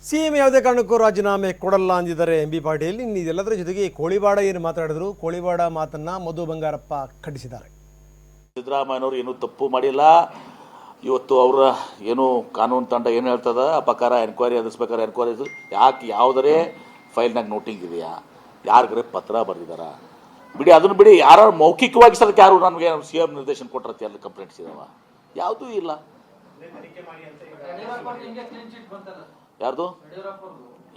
CM ಯಾವುದೇ ಕಾರಣಕ್ಕೂ ರಾಜೀನಾಮೆ ಕೊಡಲ್ಲ ಅಂದಿದ್ದಾರೆ ಎಂಬಿ ಪಾಟೀಲ್. ಇನ್ನು ಇದೆಲ್ಲದರ ಜೊತೆಗೆ ಕೋಳಿವಾಡ ಏನು ಮಾತಾಡಿದ್ರು, ಕೋಳಿವಾಡ ಮಾತನ್ನ ಮಧು ಬಂಗಾರಪ್ಪ ಖಂಡಿಸಿದ್ದಾರೆ. ಸಿದ್ದರಾಮಯ್ಯನವರು ಏನೂ ತಪ್ಪು ಮಾಡಿಲ್ಲ. ಇವತ್ತು ಅವರ ಏನು ಕಾನೂನು ತಂಡ ಏನು ಹೇಳ್ತದ ಆ ಪ್ರಕಾರ ಎನ್ಕ್ವೈರಿ ಎದುರಿಸ್ಬೇಕಾದ್ರೆ ಎನ್ಕ್ವೈರಿ ಯಾಕೆ ಯಾವುದರೇ ಫೈಲ್ನಾಗ ನೋಟಿಂಗ್ ಇದೆಯಾ, ಯಾರಿಗಾರೆ ಪತ್ರ ಬರೆದಿದ್ದಾರ ಬಿಡಿ, ಅದನ್ನು ಬಿಡಿ. ಯಾರು ಮೌಖಿಕವಾಗಿ ಸದಕ್ಕೆ ಯಾರು ನನಗೆ ಸಿಎಂ ನಿರ್ದೇಶನ ಕೊಟ್ಟರತ್ತೆ ಅಲ್ಲಿ ಕಂಪ್ಲೇಂಟ್ಸ್ ಇದಾವ? ಯಾವುದೂ ಇಲ್ಲ. ಯಾರ್ದು?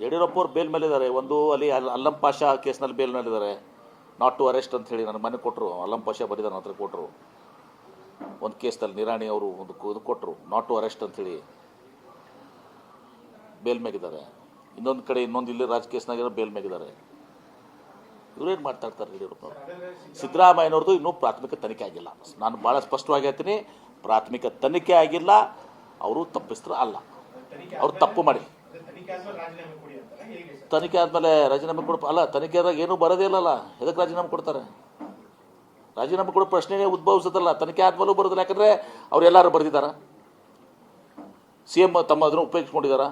ಯಡಿಯೂರಪ್ಪ ಅವ್ರು ಬೇಲ್ ಮೇಲಿದ್ದಾರೆ. ಒಂದು ಅಲ್ಲಿ ಅಲ್ಲಂ ಪಾಷಾ ಕೇಸ್ನಲ್ಲಿ ಬೇಲ್ ಮೇಲಿದ್ದಾರೆ, ನಾಟ್ ಟು ಅರೆಸ್ಟ್ ಅಂತ ಹೇಳಿ ನನ್ನ ಮನೆ ಕೊಟ್ಟರು. ಅಲ್ಲಂ ಪಾಷಾ ಬರೀದಾರ ಹತ್ರ ಕೊಟ್ಟರು ಒಂದು ಕೇಸ್ನಲ್ಲಿ. ನಿರಾಣಿ ಅವರು ಒಂದು ಇದು ಕೊಟ್ಟರು, ನಾಟ್ ಟು ಅರೆಸ್ಟ್ ಅಂಥೇಳಿ ಬೇಲ್ ಮೇಗಿದ್ದಾರೆ. ಇನ್ನೊಂದು ಕಡೆ ಇನ್ನೊಂದು ಇಲ್ಲಿ ರಾಜ್ ಕೇಸ್ನಾಗಿರೋ ಬೇಲ್ ಮೇಗಿದ್ದಾರೆ. ಇವರೇನು ಮಾತಾಡ್ತಾರೆ ಯಡಿಯೂರಪ್ಪನವರು? ಸಿದ್ದರಾಮಯ್ಯನವ್ರದ್ದು ಇನ್ನೂ ಪ್ರಾಥಮಿಕ ತನಿಖೆ ಆಗಿಲ್ಲ. ನಾನು ಭಾಳ ಸ್ಪಷ್ಟವಾಗಿ ಹೇಳ್ತೀನಿ, ಪ್ರಾಥಮಿಕ ತನಿಖೆ ಆಗಿಲ್ಲ. ಅವರು ತಪ್ಪಿಸ್ತಾರೆ ಅಲ್ಲ, ಅವ್ರು ತಪ್ಪು ಮಾಡಿ ತನಿಖೆ ಆದಮೇಲೆ ರಾಜೀನಾಮೆ ಕೊಡ ಅಲ್ಲ. ತನಿಖೆದಾಗ ಏನೂ ಬರೋದೇ ಇಲ್ಲಲ್ಲ, ಎದಕ್ಕೆ ರಾಜೀನಾಮೆ ಕೊಡ್ತಾರೆ? ರಾಜೀನಾಮೆ ಕೊಡೋ ಪ್ರಶ್ನೆನೇ ಉದ್ಭವಿಸೋದಲ್ಲ. ತನಿಖೆ ಆದಮೇಲೂ ಬರೋದಿಲ್ಲ. ಯಾಕಂದರೆ ಅವ್ರು ಎಲ್ಲರೂ ಬರೆದಿದ್ದಾರ, ಸಿ ಎಮ್ ತಮ್ಮ ಅದನ್ನು ಉಪಯೋಗಿಸ್ಕೊಂಡಿದ್ದಾರ,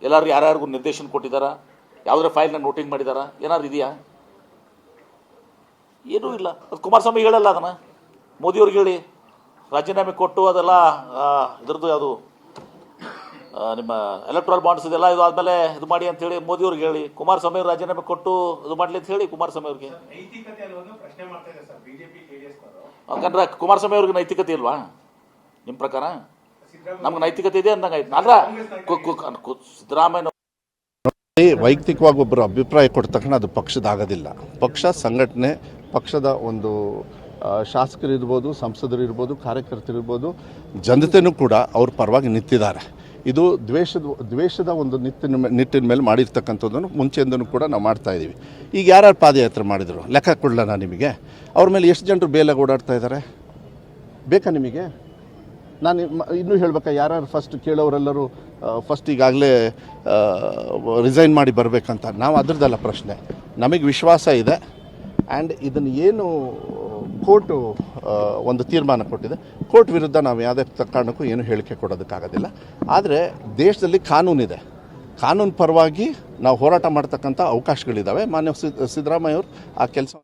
ಎಲ್ಲರೂ ಯಾರ್ಯಾರಿಗೂ ನಿರ್ದೇಶನ ಕೊಟ್ಟಿದ್ದಾರ, ಯಾವುದೇ ಫೈಲ್ನ ನೋಟಿಂಗ್ ಮಾಡಿದಾರ, ಏನಾದ್ರು ಇದೆಯಾ? ಏನೂ ಇಲ್ಲ. ಅದು ಕುಮಾರಸ್ವಾಮಿ ಹೇಳಲ್ಲ, ಅದನ್ನು ಮೋದಿಯವ್ರಿಗೆ ಹೇಳಿ ರಾಜೀನಾಮೆ ಕೊಟ್ಟು ಅದೆಲ್ಲ ಇದ್ರದ್ದು ಯಾವುದು ನಿಮ್ಮ ಎಲೆಕ್ಟ್ರಲ್ ಬಾಂಡ್ಸ್ ಇದೆಲ್ಲ ಇದು ಆದಮೇಲೆ ಇದು ಮಾಡಿ ಅಂತೇಳಿ ಮೋದಿಯವ್ರಿಗೆ ಹೇಳಿ, ಕುಮಾರಸ್ವಾಮಿ ಅವ್ರು ರಾಜೀನಾಮೆ ಕೊಟ್ಟು ಇದು ಮಾಡಲಿ ಅಂತ ಹೇಳಿ ಕುಮಾರಸ್ವಾಮಿ ಅವ್ರಿಗೆ. ಯಾಕಂದ್ರೆ ಕುಮಾರಸ್ವಾಮಿ ಅವ್ರಿಗೆ ನೈತಿಕತೆ ಇಲ್ವಾ ನಿಮ್ಮ ಪ್ರಕಾರ? ನಮ್ಗೆ ನೈತಿಕತೆ ಇದೆ ಅಂದಂಗಾಯ್ತು. ಅಲ್ಲ, ಸಿದ್ದರಾಮಯ್ಯ ವೈಯಕ್ತಿಕವಾಗಿ ಒಬ್ಬರು ಅಭಿಪ್ರಾಯ ಕೊಟ್ಟ ತಕ್ಷಣ ಅದು ಪಕ್ಷದಾಗೋದಿಲ್ಲ. ಪಕ್ಷ ಸಂಘಟನೆ, ಪಕ್ಷದ ಒಂದು ಶಾಸಕರಿರ್ಬೋದು, ಸಂಸದರಿರ್ಬೋದು, ಕಾರ್ಯಕರ್ತರಿರ್ಬೋದು, ಜನತೆಯೂ ಕೂಡ ಅವ್ರ ಪರವಾಗಿ ನಿಂತಿದ್ದಾರೆ. ಇದು ದ್ವೇಷದ ಒಂದು ನಿಟ್ಟಿನ ಮೇಲೆ ಮಾಡಿರ್ತಕ್ಕಂಥದ್ದನ್ನು ಮುಂಚೆಯಿಂದನೂ ಕೂಡ ನಾವು ಮಾಡ್ತಾಯಿದ್ದೀವಿ. ಈಗ ಯಾರ್ಯಾರು ಪಾದಯಾತ್ರೆ ಮಾಡಿದರು ಲೆಕ್ಕ ಕೊಡಲ್ಲ ನಿಮಗೆ? ಅವ್ರ ಮೇಲೆ ಎಷ್ಟು ಜನರು ಬೇಲಾಗಿ ಓಡಾಡ್ತಾ ಇದ್ದಾರೆ ಬೇಕಾ ನಿಮಗೆ? ನಾನು ಇನ್ನೂ ಹೇಳ್ಬೇಕಾ? ಯಾರ್ಯಾರು ಫಸ್ಟ್ ಕೇಳೋರೆಲ್ಲರೂ ಫಸ್ಟ್ ಈಗಾಗಲೇ ರಿಸೈನ್ ಮಾಡಿ ಬರಬೇಕಂತ ನಾವು ಅದ್ರದ್ದಲ್ಲ ಪ್ರಶ್ನೆ. ನಮಗೆ ವಿಶ್ವಾಸ ಇದೆ. ಆ್ಯಂಡ್ ಇದನ್ನು ಏನು ಕೋರ್ಟು ಒಂದು ತೀರ್ಮಾನ ಕೊಟ್ಟಿದೆ, ಕೋರ್ಟ್ ವಿರುದ್ಧ ನಾವು ಯಾವುದೇ ಕಾರಣಕ್ಕೂ ಏನು ಹೇಳಿಕೆ ಕೊಡೋದಕ್ಕಾಗೋದಿಲ್ಲ. ಆದರೆ ದೇಶದಲ್ಲಿ ಕಾನೂನಿದೆ, ಕಾನೂನು ಪರವಾಗಿ ನಾವು ಹೋರಾಟ ಮಾಡ್ತಕ್ಕಂಥ ಅವಕಾಶಗಳಿದ್ದಾವೆ. ಮಾನ್ಯ ಸಿದ್ದರಾಮಯ್ಯವರು ಆ ಕೆಲಸ